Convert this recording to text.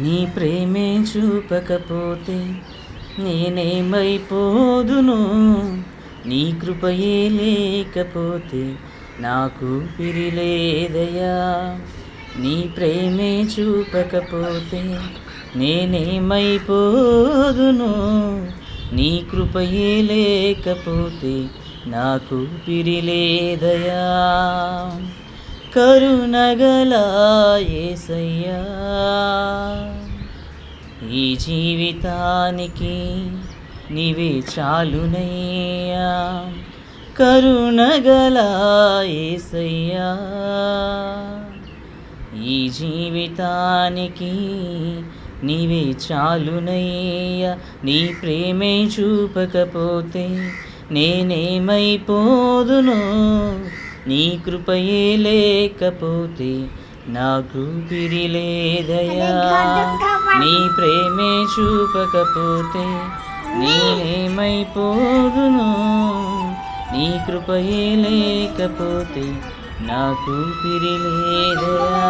నీ ప్రేమే చూపకపోతే నేనేమైపోదును. నీ కృపయే లేకపోతే నాకు పిరిలేదయా. నీ ప్రేమే చూపకపోతే నేనేమైపోదును. నీ కృపయే లేకపోతే నాకు పిరిలేదయా. కరుణగల యేసయ్యా, ఈ జీవితానికి నీవే చాలునయ్యా. కరుణగల యేసయ్యా, ఈ జీవితానికి నీవే చాలునయ్యా. నీ ప్రేమే చూపకపోతే నేనేమైపోదును. నీ కృపయే లేకపోతే నాకు పిరిలేదయా. నీ ప్రేమే చూపకపోతే నేనేమైపోదును. నీ కృపయే లేకపోతే నాకు పిరిలేదయా.